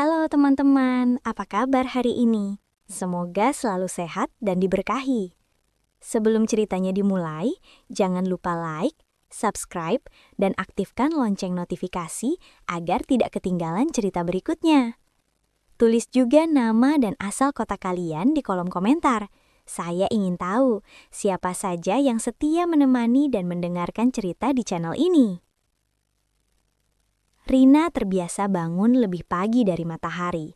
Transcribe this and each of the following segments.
Halo teman-teman, apa kabar hari ini? Semoga selalu sehat dan diberkahi. Sebelum ceritanya dimulai, jangan lupa like, subscribe, dan aktifkan lonceng notifikasi agar tidak ketinggalan cerita berikutnya. Tulis juga nama dan asal kota kalian di kolom komentar. Saya ingin tahu siapa saja yang setia menemani dan mendengarkan cerita di channel ini. Rina terbiasa bangun lebih pagi dari matahari,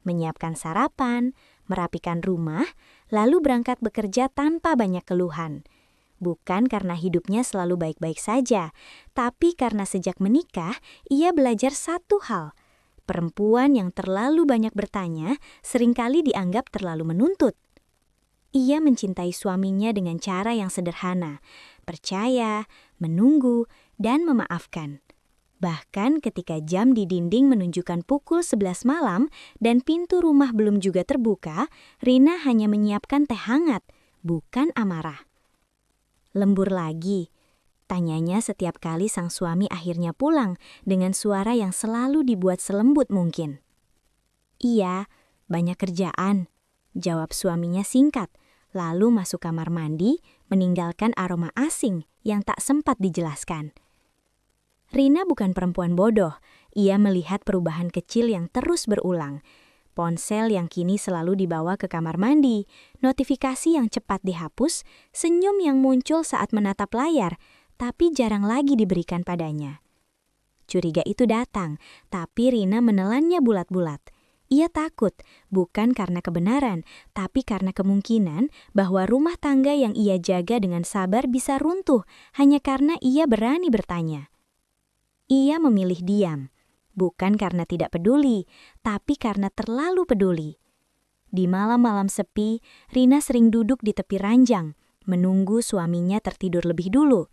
menyiapkan sarapan, merapikan rumah, lalu berangkat bekerja tanpa banyak keluhan. Bukan karena hidupnya selalu baik-baik saja, tapi karena sejak menikah, ia belajar satu hal. Perempuan yang terlalu banyak bertanya seringkali dianggap terlalu menuntut. Ia mencintai suaminya dengan cara yang sederhana, percaya, menunggu, dan memaafkan. Bahkan ketika jam di dinding menunjukkan pukul 11 malam dan pintu rumah belum juga terbuka, Rina hanya menyiapkan teh hangat, bukan amarah. Lembur lagi, tanyanya setiap kali sang suami akhirnya pulang dengan suara yang selalu dibuat selembut mungkin. Iya, banyak kerjaan, jawab suaminya singkat, lalu masuk kamar mandi, meninggalkan aroma asing yang tak sempat dijelaskan. Rina bukan perempuan bodoh, ia melihat perubahan kecil yang terus berulang. Ponsel yang kini selalu dibawa ke kamar mandi, notifikasi yang cepat dihapus, senyum yang muncul saat menatap layar, tapi jarang lagi diberikan padanya. Curiga itu datang, tapi Rina menelannya bulat-bulat. Ia takut, bukan karena kebenaran, tapi karena kemungkinan bahwa rumah tangga yang ia jaga dengan sabar bisa runtuh hanya karena ia berani bertanya. Ia memilih diam, bukan karena tidak peduli, tapi karena terlalu peduli. Di malam-malam sepi, Rina sering duduk di tepi ranjang, menunggu suaminya tertidur lebih dulu.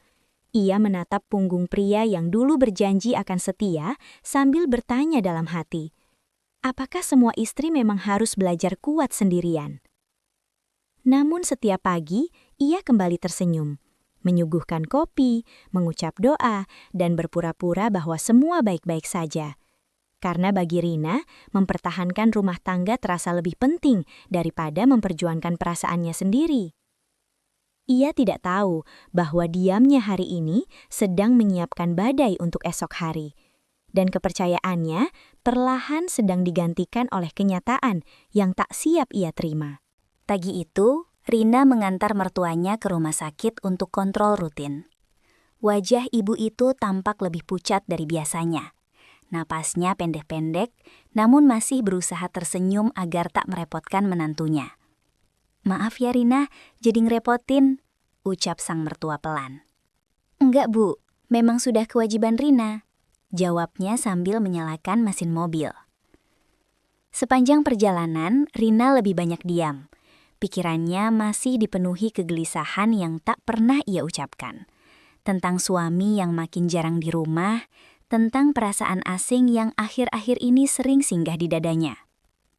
Ia menatap punggung pria yang dulu berjanji akan setia sambil bertanya dalam hati, apakah semua istri memang harus belajar kuat sendirian? Namun setiap pagi, ia kembali tersenyum. Menyuguhkan kopi, mengucap doa, dan berpura-pura bahwa semua baik-baik saja. Karena bagi Rina, mempertahankan rumah tangga terasa lebih penting daripada memperjuangkan perasaannya sendiri. Ia tidak tahu bahwa diamnya hari ini sedang menyiapkan badai untuk esok hari. Dan kepercayaannya perlahan sedang digantikan oleh kenyataan yang tak siap ia terima. Pagi itu, Rina mengantar mertuanya ke rumah sakit untuk kontrol rutin. Wajah ibu itu tampak lebih pucat dari biasanya. Napasnya pendek-pendek, namun masih berusaha tersenyum agar tak merepotkan menantunya. "Maaf ya Rina, jadi ngerepotin," ucap sang mertua pelan. "Enggak Bu, memang sudah kewajiban Rina," jawabnya sambil menyalakan mesin mobil. Sepanjang perjalanan, Rina lebih banyak diam. Pikirannya masih dipenuhi kegelisahan yang tak pernah ia ucapkan. Tentang suami yang makin jarang di rumah, tentang perasaan asing yang akhir-akhir ini sering singgah di dadanya.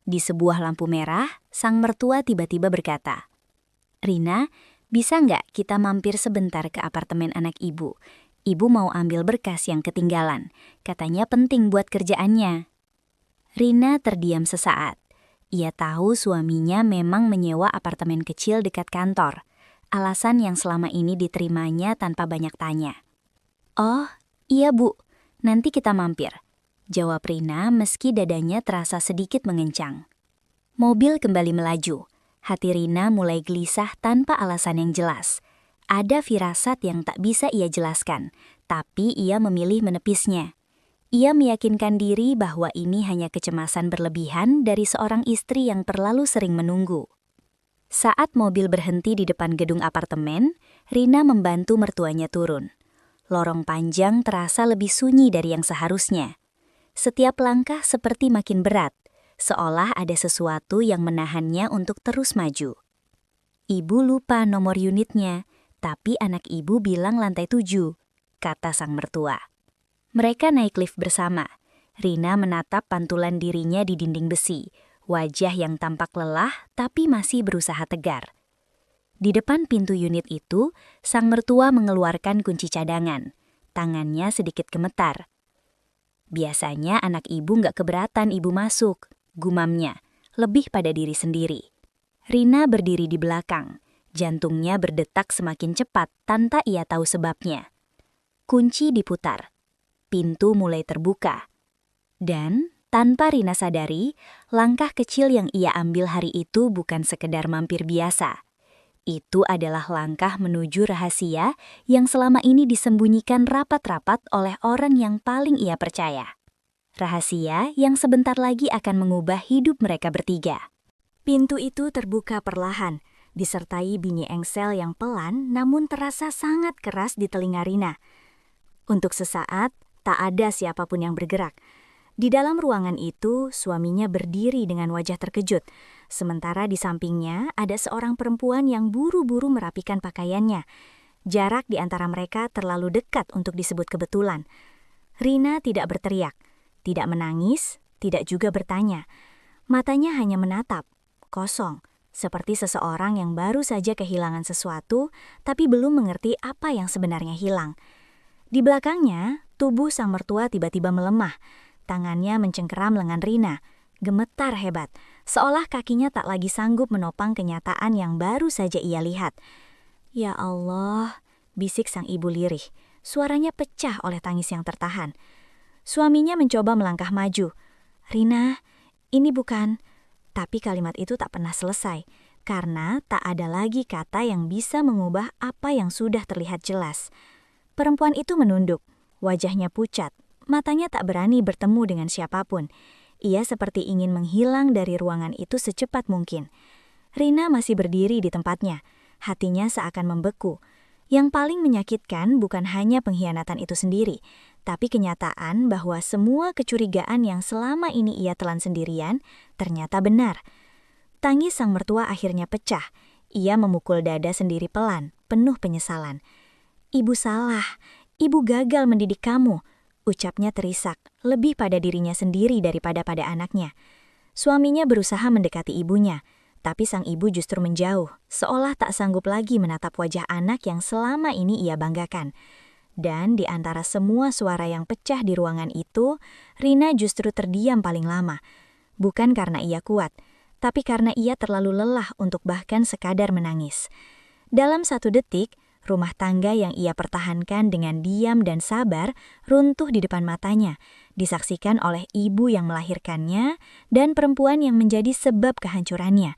Di sebuah lampu merah, sang mertua tiba-tiba berkata, "Rina, bisa nggak kita mampir sebentar ke apartemen anak ibu? Ibu mau ambil berkas yang ketinggalan. Katanya penting buat kerjaannya." Rina terdiam sesaat. Ia tahu suaminya memang menyewa apartemen kecil dekat kantor, alasan yang selama ini diterimanya tanpa banyak tanya. "Oh, iya Bu, nanti kita mampir," jawab Rina meski dadanya terasa sedikit mengencang. Mobil kembali melaju. Hati Rina mulai gelisah tanpa alasan yang jelas. Ada firasat yang tak bisa ia jelaskan, tapi ia memilih menepisnya. Ia meyakinkan diri bahwa ini hanya kecemasan berlebihan dari seorang istri yang terlalu sering menunggu. Saat mobil berhenti di depan gedung apartemen, Rina membantu mertuanya turun. Lorong panjang terasa lebih sunyi dari yang seharusnya. Setiap langkah seperti makin berat, seolah ada sesuatu yang menahannya untuk terus maju. Ibu lupa nomor unitnya, tapi anak ibu bilang lantai 7, kata sang mertua. Mereka naik lift bersama. Rina menatap pantulan dirinya di dinding besi, wajah yang tampak lelah tapi masih berusaha tegar. Di depan pintu unit itu, sang mertua mengeluarkan kunci cadangan. Tangannya sedikit gemetar. Biasanya anak ibu nggak keberatan ibu masuk, gumamnya, lebih pada diri sendiri. Rina berdiri di belakang, jantungnya berdetak semakin cepat tanpa ia tahu sebabnya. Kunci diputar, pintu mulai terbuka. Dan tanpa Rina sadari, langkah kecil yang ia ambil hari itu bukan sekedar mampir biasa. Itu adalah langkah menuju rahasia yang selama ini disembunyikan rapat-rapat oleh orang yang paling ia percaya. Rahasia yang sebentar lagi akan mengubah hidup mereka bertiga. Pintu itu terbuka perlahan, disertai bunyi engsel yang pelan namun terasa sangat keras di telinga Rina. Untuk sesaat, tak ada siapapun yang bergerak. Di dalam ruangan itu, suaminya berdiri dengan wajah terkejut. Sementara di sampingnya ada seorang perempuan yang buru-buru merapikan pakaiannya. Jarak di antara mereka terlalu dekat untuk disebut kebetulan. Rina tidak berteriak, tidak menangis, tidak juga bertanya. Matanya hanya menatap, kosong, seperti seseorang yang baru saja kehilangan sesuatu, tapi belum mengerti apa yang sebenarnya hilang. Di belakangnya, tubuh sang mertua tiba-tiba melemah. Tangannya mencengkeram lengan Rina, gemetar hebat, seolah kakinya tak lagi sanggup menopang kenyataan yang baru saja ia lihat. "Ya Allah," bisik sang ibu lirih. Suaranya pecah oleh tangis yang tertahan. Suaminya mencoba melangkah maju. "Rina, ini bukan..." Tapi kalimat itu tak pernah selesai, karena tak ada lagi kata yang bisa mengubah apa yang sudah terlihat jelas. Perempuan itu menunduk, wajahnya pucat. Matanya tak berani bertemu dengan siapapun. Ia seperti ingin menghilang dari ruangan itu secepat mungkin. Rina masih berdiri di tempatnya. Hatinya seakan membeku. Yang paling menyakitkan bukan hanya pengkhianatan itu sendiri, tapi kenyataan bahwa semua kecurigaan yang selama ini ia telan sendirian ternyata benar. Tangis sang mertua akhirnya pecah. Ia memukul dada sendiri pelan, penuh penyesalan. "Ibu salah. Ibu gagal mendidik kamu," ucapnya terisak, lebih pada dirinya sendiri daripada pada anaknya. Suaminya berusaha mendekati ibunya, tapi sang ibu justru menjauh, seolah tak sanggup lagi menatap wajah anak yang selama ini ia banggakan. Dan di antara semua suara yang pecah di ruangan itu, Rina justru terdiam paling lama. Bukan karena ia kuat, tapi karena ia terlalu lelah untuk bahkan sekadar menangis. Dalam 1 detik, rumah tangga yang ia pertahankan dengan diam dan sabar runtuh di depan matanya, disaksikan oleh ibu yang melahirkannya dan perempuan yang menjadi sebab kehancurannya.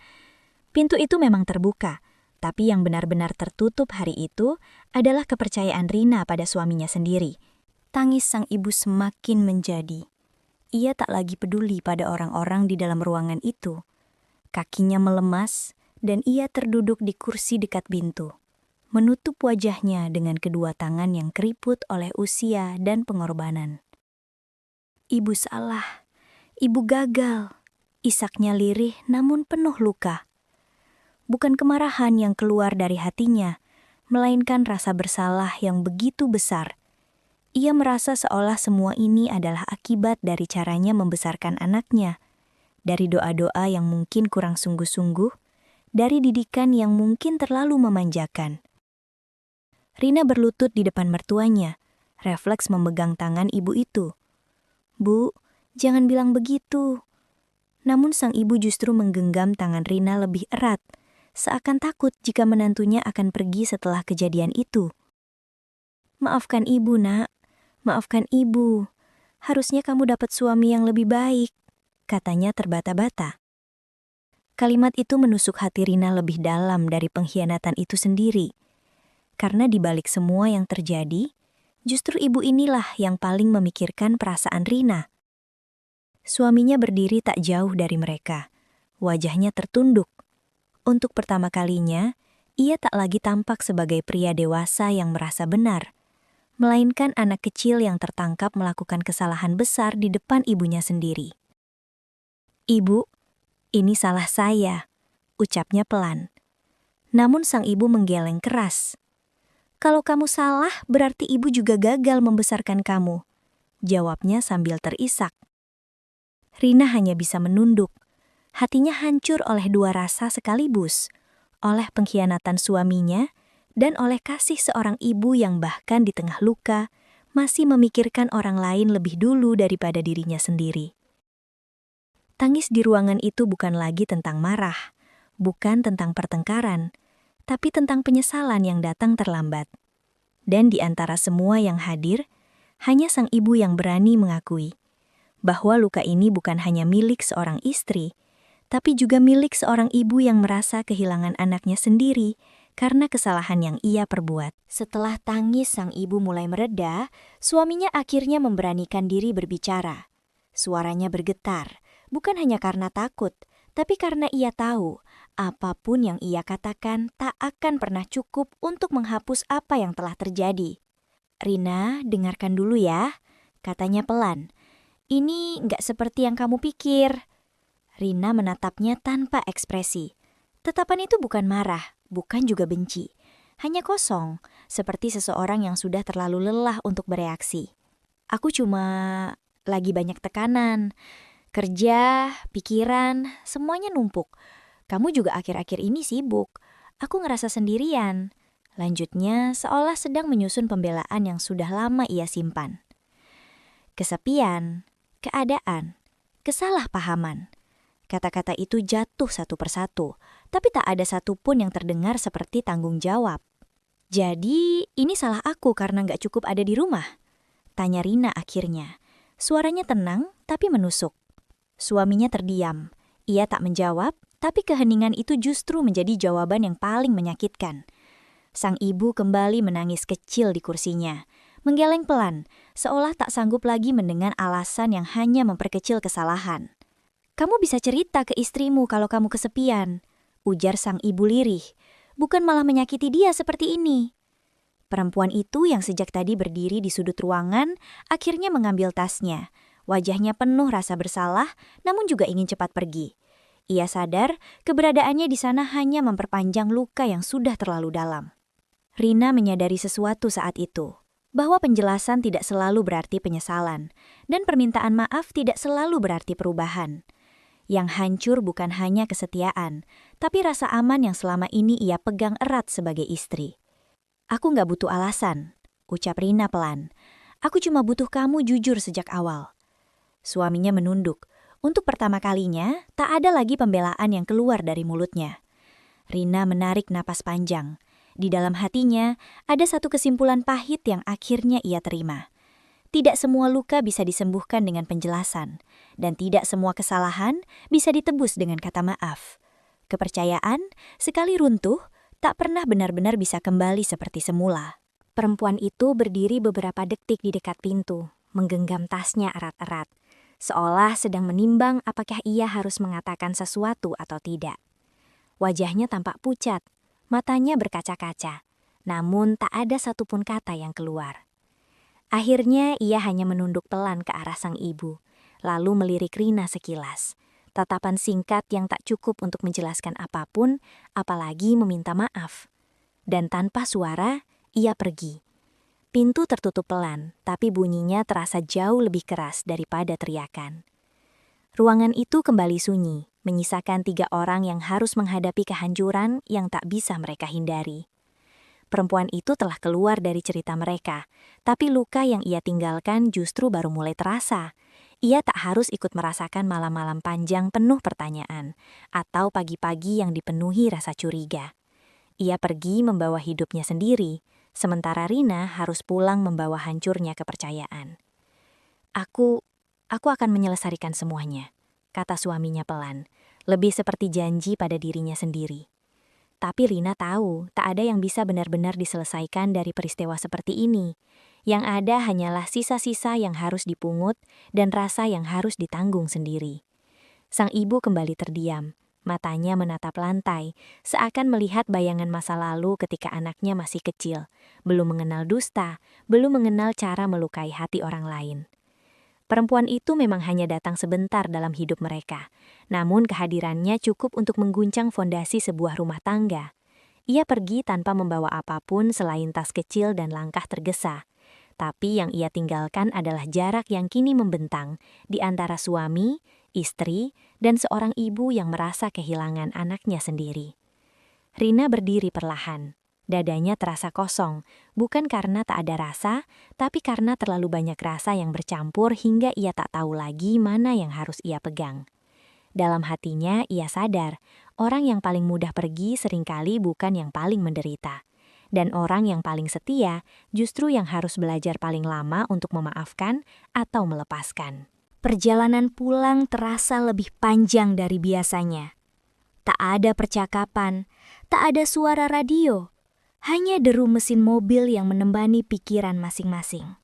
Pintu itu memang terbuka, tapi yang benar-benar tertutup hari itu adalah kepercayaan Rina pada suaminya sendiri. Tangis sang ibu semakin menjadi. Ia tak lagi peduli pada orang-orang di dalam ruangan itu. Kakinya melemas dan ia terduduk di kursi dekat pintu, menutup wajahnya dengan kedua tangan yang keriput oleh usia dan pengorbanan. "Ibu salah, ibu gagal," isaknya lirih namun penuh luka. Bukan kemarahan yang keluar dari hatinya, melainkan rasa bersalah yang begitu besar. Ia merasa seolah semua ini adalah akibat dari caranya membesarkan anaknya, dari doa-doa yang mungkin kurang sungguh-sungguh, dari didikan yang mungkin terlalu memanjakan. Rina berlutut di depan mertuanya, refleks memegang tangan ibu itu. "Bu, jangan bilang begitu." Namun sang ibu justru menggenggam tangan Rina lebih erat, seakan takut jika menantunya akan pergi setelah kejadian itu. "Maafkan ibu, Nak. Maafkan ibu. Harusnya kamu dapat suami yang lebih baik," katanya terbata-bata. Kalimat itu menusuk hati Rina lebih dalam dari pengkhianatan itu sendiri. Karena di balik semua yang terjadi, justru ibu inilah yang paling memikirkan perasaan Rina. Suaminya berdiri tak jauh dari mereka. Wajahnya tertunduk. Untuk pertama kalinya, ia tak lagi tampak sebagai pria dewasa yang merasa benar, melainkan anak kecil yang tertangkap melakukan kesalahan besar di depan ibunya sendiri. "Ibu, ini salah saya," ucapnya pelan. Namun sang ibu menggeleng keras. "Kalau kamu salah, berarti ibu juga gagal membesarkan kamu," jawabnya sambil terisak. Rina hanya bisa menunduk. Hatinya hancur oleh dua rasa sekaligus, oleh pengkhianatan suaminya dan oleh kasih seorang ibu yang bahkan di tengah luka masih memikirkan orang lain lebih dulu daripada dirinya sendiri. Tangis di ruangan itu bukan lagi tentang marah, bukan tentang pertengkaran, tapi tentang penyesalan yang datang terlambat. Dan di antara semua yang hadir, hanya sang ibu yang berani mengakui bahwa luka ini bukan hanya milik seorang istri, tapi juga milik seorang ibu yang merasa kehilangan anaknya sendiri karena kesalahan yang ia perbuat. Setelah tangis sang ibu mulai mereda, suaminya akhirnya memberanikan diri berbicara. Suaranya bergetar, bukan hanya karena takut, tapi karena ia tahu apapun yang ia katakan tak akan pernah cukup untuk menghapus apa yang telah terjadi. "Rina, dengarkan dulu ya," katanya pelan. "Ini nggak seperti yang kamu pikir." Rina menatapnya tanpa ekspresi. Tatapan itu bukan marah, bukan juga benci. Hanya kosong, seperti seseorang yang sudah terlalu lelah untuk bereaksi. "Aku cuma lagi banyak tekanan. Kerja, pikiran, semuanya numpuk. Kamu juga akhir-akhir ini sibuk. Aku ngerasa sendirian." Lanjutnya, seolah sedang menyusun pembelaan yang sudah lama ia simpan. Kesepian, keadaan, kesalahpahaman. Kata-kata itu jatuh satu persatu, tapi tak ada satupun yang terdengar seperti tanggung jawab. "Jadi, ini salah aku karena nggak cukup ada di rumah?" tanya Rina akhirnya. Suaranya tenang, tapi menusuk. Suaminya terdiam. Ia tak menjawab, tapi keheningan itu justru menjadi jawaban yang paling menyakitkan. Sang ibu kembali menangis kecil di kursinya, menggeleng pelan, seolah tak sanggup lagi mendengar alasan yang hanya memperkecil kesalahan. "Kamu bisa cerita ke istrimu kalau kamu kesepian," ujar sang ibu lirih, "bukan malah menyakiti dia seperti ini." Perempuan itu yang sejak tadi berdiri di sudut ruangan, akhirnya mengambil tasnya. Wajahnya penuh rasa bersalah, namun juga ingin cepat pergi. Ia sadar keberadaannya di sana hanya memperpanjang luka yang sudah terlalu dalam. Rina menyadari sesuatu saat itu, bahwa penjelasan tidak selalu berarti penyesalan, dan permintaan maaf tidak selalu berarti perubahan. Yang hancur bukan hanya kesetiaan, tapi rasa aman yang selama ini ia pegang erat sebagai istri. "Aku nggak butuh alasan," ucap Rina pelan. "Aku cuma butuh kamu jujur sejak awal." Suaminya menunduk. Untuk pertama kalinya, tak ada lagi pembelaan yang keluar dari mulutnya. Rina menarik napas panjang. Di dalam hatinya, ada satu kesimpulan pahit yang akhirnya ia terima. Tidak semua luka bisa disembuhkan dengan penjelasan, dan tidak semua kesalahan bisa ditebus dengan kata maaf. Kepercayaan, sekali runtuh, tak pernah benar-benar bisa kembali seperti semula. Perempuan itu berdiri beberapa detik di dekat pintu, menggenggam tasnya erat-erat, seolah sedang menimbang apakah ia harus mengatakan sesuatu atau tidak. Wajahnya tampak pucat, matanya berkaca-kaca, namun tak ada satupun kata yang keluar. Akhirnya ia hanya menunduk pelan ke arah sang ibu, lalu melirik Rina sekilas. Tatapan singkat yang tak cukup untuk menjelaskan apapun, apalagi meminta maaf. Dan tanpa suara, ia pergi. Pintu tertutup pelan, tapi bunyinya terasa jauh lebih keras daripada teriakan. Ruangan itu kembali sunyi, menyisakan 3 orang yang harus menghadapi kehancuran yang tak bisa mereka hindari. Perempuan itu telah keluar dari cerita mereka, tapi luka yang ia tinggalkan justru baru mulai terasa. Ia tak harus ikut merasakan malam-malam panjang penuh pertanyaan, atau pagi-pagi yang dipenuhi rasa curiga. Ia pergi membawa hidupnya sendiri, sementara Rina harus pulang membawa hancurnya kepercayaan. Aku akan menyelesaikan semuanya," kata suaminya pelan, lebih seperti janji pada dirinya sendiri. Tapi Rina tahu tak ada yang bisa benar-benar diselesaikan dari peristiwa seperti ini. Yang ada hanyalah sisa-sisa yang harus dipungut dan rasa yang harus ditanggung sendiri. Sang ibu kembali terdiam, matanya menatap lantai, seakan melihat bayangan masa lalu ketika anaknya masih kecil, belum mengenal dusta, belum mengenal cara melukai hati orang lain. Perempuan itu memang hanya datang sebentar dalam hidup mereka, namun kehadirannya cukup untuk mengguncang fondasi sebuah rumah tangga. Ia pergi tanpa membawa apapun selain tas kecil dan langkah tergesa. Tapi yang ia tinggalkan adalah jarak yang kini membentang di antara suami, istri, dan seorang ibu yang merasa kehilangan anaknya sendiri. Rina berdiri perlahan, Dadanya terasa kosong, bukan karena tak ada rasa, tapi karena terlalu banyak rasa yang bercampur hingga ia tak tahu lagi mana yang harus ia pegang. Dalam hatinya, ia sadar, orang yang paling mudah pergi seringkali bukan yang paling menderita. Dan orang yang paling setia justru yang harus belajar paling lama untuk memaafkan atau melepaskan. Perjalanan pulang terasa lebih panjang dari biasanya. Tak ada percakapan, tak ada suara radio. Hanya deru mesin mobil yang menembani pikiran masing-masing.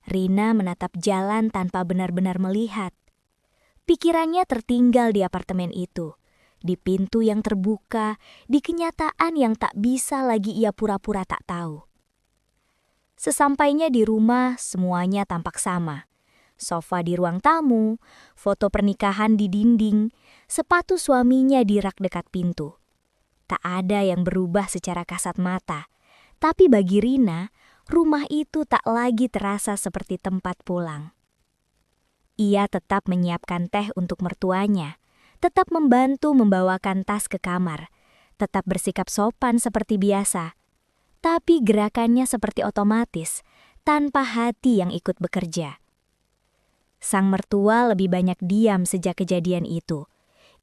Rina menatap jalan tanpa benar-benar melihat. Pikirannya tertinggal di apartemen itu, di pintu yang terbuka, di kenyataan yang tak bisa lagi ia pura-pura tak tahu. Sesampainya di rumah, semuanya tampak sama. Sofa di ruang tamu, foto pernikahan di dinding, sepatu suaminya di rak dekat pintu. Tak ada yang berubah secara kasat mata, tapi bagi Rina, rumah itu tak lagi terasa seperti tempat pulang. Ia tetap menyiapkan teh untuk mertuanya, tetap membantu membawakan tas ke kamar, tetap bersikap sopan seperti biasa. Tapi gerakannya seperti otomatis, tanpa hati yang ikut bekerja. Sang mertua lebih banyak diam sejak kejadian itu.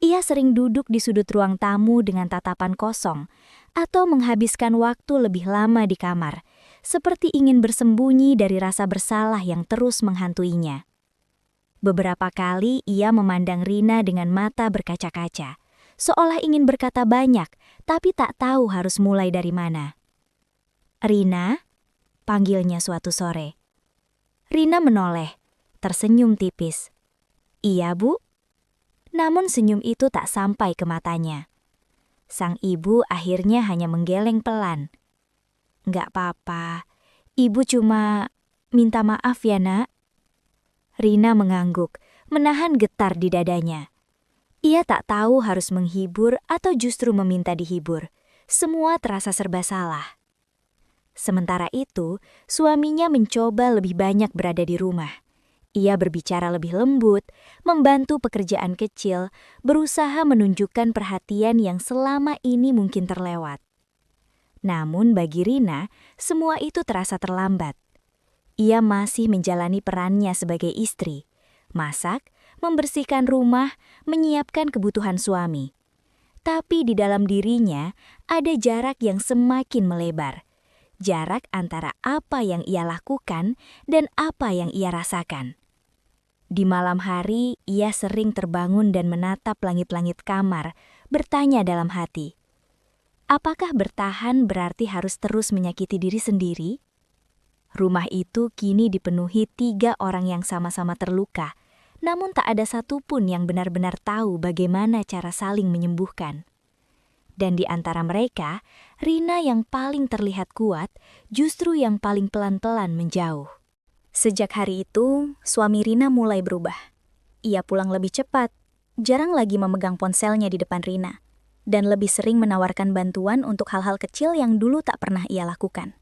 Ia sering duduk di sudut ruang tamu dengan tatapan kosong, atau menghabiskan waktu lebih lama di kamar, seperti ingin bersembunyi dari rasa bersalah yang terus menghantuinya. Beberapa kali ia memandang Rina dengan mata berkaca-kaca, seolah ingin berkata banyak, tapi tak tahu harus mulai dari mana. "Rina?" panggilnya suatu sore. Rina menoleh, tersenyum tipis. "Iya, Bu." Namun senyum itu tak sampai ke matanya. Sang ibu akhirnya hanya menggeleng pelan. "Nggak apa-apa, Ibu cuma minta maaf ya, Nak." Rina mengangguk, menahan getar di dadanya. Ia tak tahu harus menghibur atau justru meminta dihibur. Semua terasa serba salah. Sementara itu, suaminya mencoba lebih banyak berada di rumah. Ia berbicara lebih lembut, membantu pekerjaan kecil, berusaha menunjukkan perhatian yang selama ini mungkin terlewat. Namun bagi Rina, semua itu terasa terlambat. Ia masih menjalani perannya sebagai istri, masak, membersihkan rumah, menyiapkan kebutuhan suami. Tapi di dalam dirinya ada jarak yang semakin melebar. Jarak antara apa yang ia lakukan dan apa yang ia rasakan. Di malam hari, ia sering terbangun dan menatap langit-langit kamar, bertanya dalam hati, apakah bertahan berarti harus terus menyakiti diri sendiri? Rumah itu kini dipenuhi 3 orang yang sama-sama terluka, namun tak ada satupun yang benar-benar tahu bagaimana cara saling menyembuhkan. Dan di antara mereka, Rina yang paling terlihat kuat, justru yang paling pelan-pelan menjauh. Sejak hari itu, suami Rina mulai berubah. Ia pulang lebih cepat, jarang lagi memegang ponselnya di depan Rina, dan lebih sering menawarkan bantuan untuk hal-hal kecil yang dulu tak pernah ia lakukan.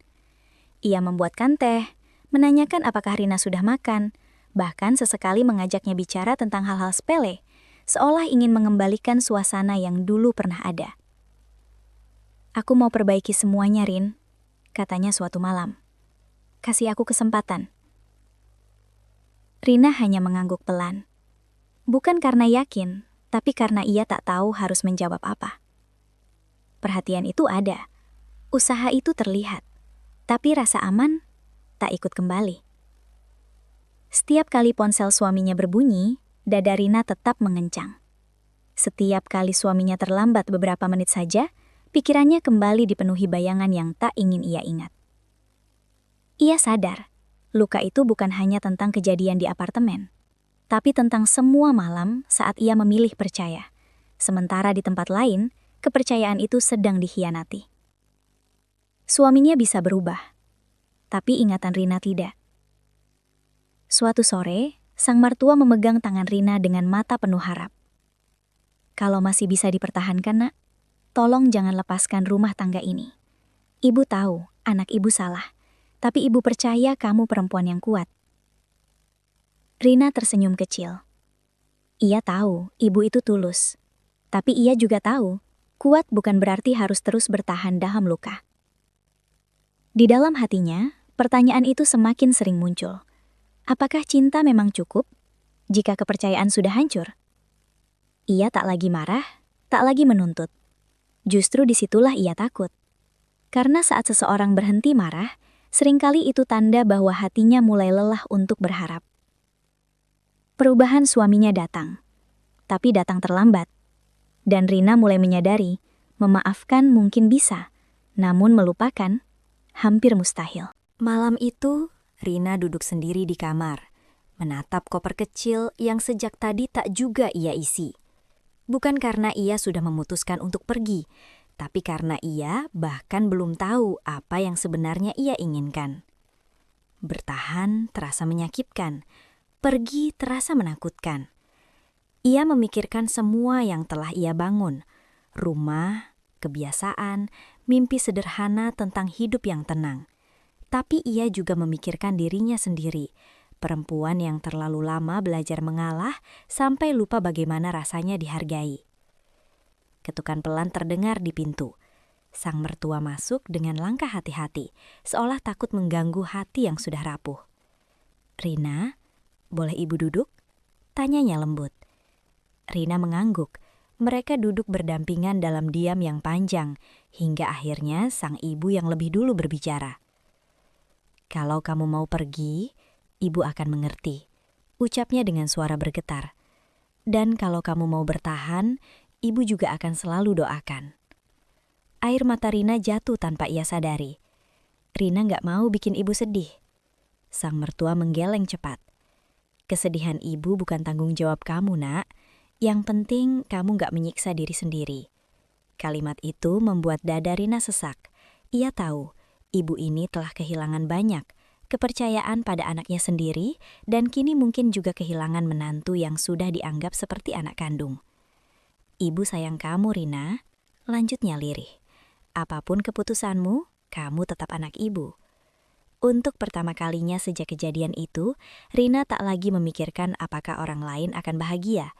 Ia membuatkan teh, menanyakan apakah Rina sudah makan, bahkan sesekali mengajaknya bicara tentang hal-hal sepele, seolah ingin mengembalikan suasana yang dulu pernah ada. "Aku mau perbaiki semuanya, Rin," katanya suatu malam. "Kasih aku kesempatan." Rina hanya mengangguk pelan. Bukan karena yakin, tapi karena ia tak tahu harus menjawab apa. Perhatian itu ada, usaha itu terlihat, tapi rasa aman tak ikut kembali. Setiap kali ponsel suaminya berbunyi, dada Rina tetap mengencang. Setiap kali suaminya terlambat beberapa menit saja, pikirannya kembali dipenuhi bayangan yang tak ingin ia ingat. Ia sadar, luka itu bukan hanya tentang kejadian di apartemen, tapi tentang semua malam saat ia memilih percaya. Sementara di tempat lain, kepercayaan itu sedang dikhianati. Suaminya bisa berubah, tapi ingatan Rina tidak. Suatu sore, sang mertua memegang tangan Rina dengan mata penuh harap. "Kalau masih bisa dipertahankan, Nak, tolong jangan lepaskan rumah tangga ini. Ibu tahu anak ibu salah, tapi ibu percaya kamu perempuan yang kuat." Rina tersenyum kecil. Ia tahu ibu itu tulus, tapi ia juga tahu Kuat bukan berarti harus terus bertahan dalam luka. Di dalam hatinya, pertanyaan itu semakin sering muncul. Apakah cinta memang cukup jika kepercayaan sudah hancur? Ia tak lagi marah, tak lagi menuntut. Justru disitulah ia takut. Karena saat seseorang berhenti marah, seringkali itu tanda bahwa hatinya mulai lelah untuk berharap. Perubahan suaminya datang, tapi datang terlambat. Dan Rina mulai menyadari, memaafkan mungkin bisa, namun melupakan hampir mustahil. Malam itu, Rina duduk sendiri di kamar, menatap koper kecil yang sejak tadi tak juga ia isi. Bukan karena ia sudah memutuskan untuk pergi, tapi karena ia bahkan belum tahu apa yang sebenarnya ia inginkan. Bertahan terasa menyakitkan, pergi terasa menakutkan. Ia memikirkan semua yang telah ia bangun, rumah, kebiasaan, mimpi sederhana tentang hidup yang tenang. Tapi ia juga memikirkan dirinya sendiri, perempuan yang terlalu lama belajar mengalah sampai lupa bagaimana rasanya dihargai. Ketukan pelan terdengar di pintu. Sang mertua masuk dengan langkah hati-hati, seolah takut mengganggu hati yang sudah rapuh. "Rina, boleh ibu duduk?" tanyanya lembut. Rina mengangguk. Mereka duduk berdampingan dalam diam yang panjang, hingga akhirnya sang ibu yang lebih dulu berbicara. "Kalau kamu mau pergi, ibu akan mengerti," ucapnya dengan suara bergetar. "Dan kalau kamu mau bertahan, ibu juga akan selalu doakan." Air mata Rina jatuh tanpa ia sadari. Rina gak mau bikin ibu sedih. Sang mertua menggeleng cepat. "Kesedihan ibu bukan tanggung jawab kamu, nak. Yang penting kamu gak menyiksa diri sendiri." Kalimat itu membuat dada Rina sesak. Ia tahu, ibu ini telah kehilangan banyak, kepercayaan pada anaknya sendiri, dan kini mungkin juga kehilangan menantu yang sudah dianggap seperti anak kandung. "Ibu sayang kamu, Rina," lanjutnya lirih. "Apapun keputusanmu, kamu tetap anak ibu." Untuk pertama kalinya sejak kejadian itu, Rina tak lagi memikirkan apakah orang lain akan bahagia.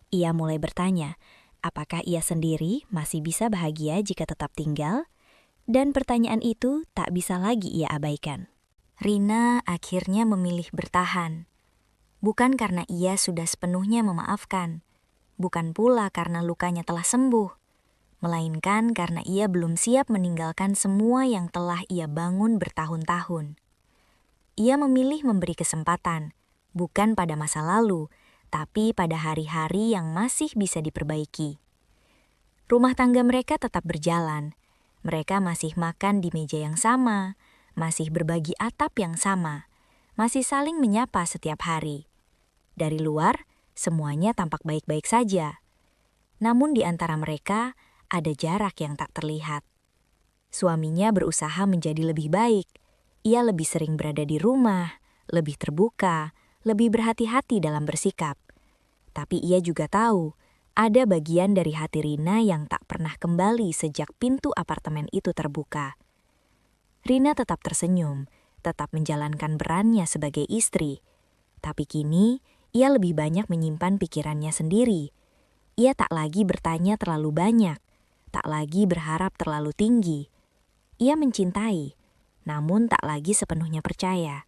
Ia mulai bertanya, apakah ia sendiri masih bisa bahagia jika tetap tinggal? Dan pertanyaan itu tak bisa lagi ia abaikan. Rina akhirnya memilih bertahan. Bukan karena ia sudah sepenuhnya memaafkan. Bukan pula karena lukanya telah sembuh. Melainkan karena ia belum siap meninggalkan semua yang telah ia bangun bertahun-tahun. Ia memilih memberi kesempatan, bukan pada masa lalu, tapi pada hari-hari yang masih bisa diperbaiki. Rumah tangga mereka tetap berjalan. Mereka masih makan di meja yang sama, masih berbagi atap yang sama, masih saling menyapa setiap hari. Dari luar, semuanya tampak baik-baik saja. Namun di antara mereka, ada jarak yang tak terlihat. Suaminya berusaha menjadi lebih baik. Ia lebih sering berada di rumah, lebih terbuka, lebih berhati-hati dalam bersikap. Tapi ia juga tahu, ada bagian dari hati Rina yang tak pernah kembali sejak pintu apartemen itu terbuka. Rina tetap tersenyum, tetap menjalankan perannya sebagai istri. Tapi kini, ia lebih banyak menyimpan pikirannya sendiri. Ia tak lagi bertanya terlalu banyak, tak lagi berharap terlalu tinggi. Ia mencintai, namun tak lagi sepenuhnya percaya.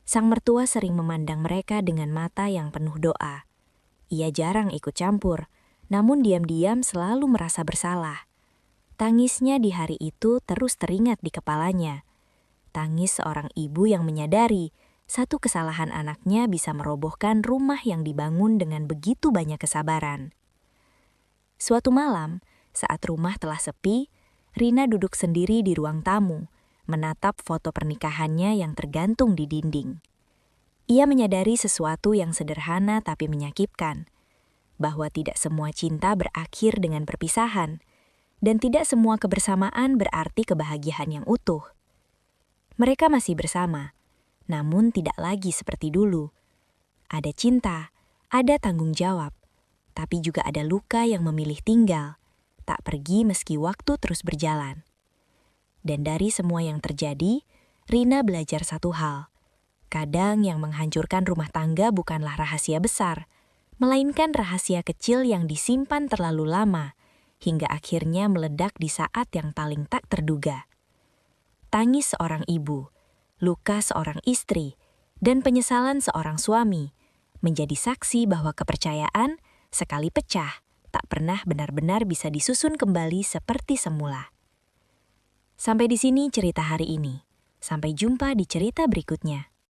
Sang mertua sering memandang mereka dengan mata yang penuh doa. Ia jarang ikut campur, namun diam-diam selalu merasa bersalah. Tangisnya di hari itu terus teringat di kepalanya. Tangis seorang ibu yang menyadari satu kesalahan anaknya bisa merobohkan rumah yang dibangun dengan begitu banyak kesabaran. Suatu malam, saat rumah telah sepi, Rina duduk sendiri di ruang tamu, menatap foto pernikahannya yang tergantung di dinding. Ia menyadari sesuatu yang sederhana tapi menyakitkan, bahwa tidak semua cinta berakhir dengan perpisahan, dan tidak semua kebersamaan berarti kebahagiaan yang utuh. Mereka masih bersama, namun tidak lagi seperti dulu. Ada cinta, ada tanggung jawab, tapi juga ada luka yang memilih tinggal, tak pergi meski waktu terus berjalan. Dan dari semua yang terjadi, Rina belajar satu hal. Kadang yang menghancurkan rumah tangga bukanlah rahasia besar, melainkan rahasia kecil yang disimpan terlalu lama, hingga akhirnya meledak di saat yang paling tak terduga. Tangis seorang ibu, luka seorang istri, dan penyesalan seorang suami menjadi saksi bahwa kepercayaan, sekali pecah, tak pernah benar-benar bisa disusun kembali seperti semula. Sampai di sini cerita hari ini. Sampai jumpa di cerita berikutnya.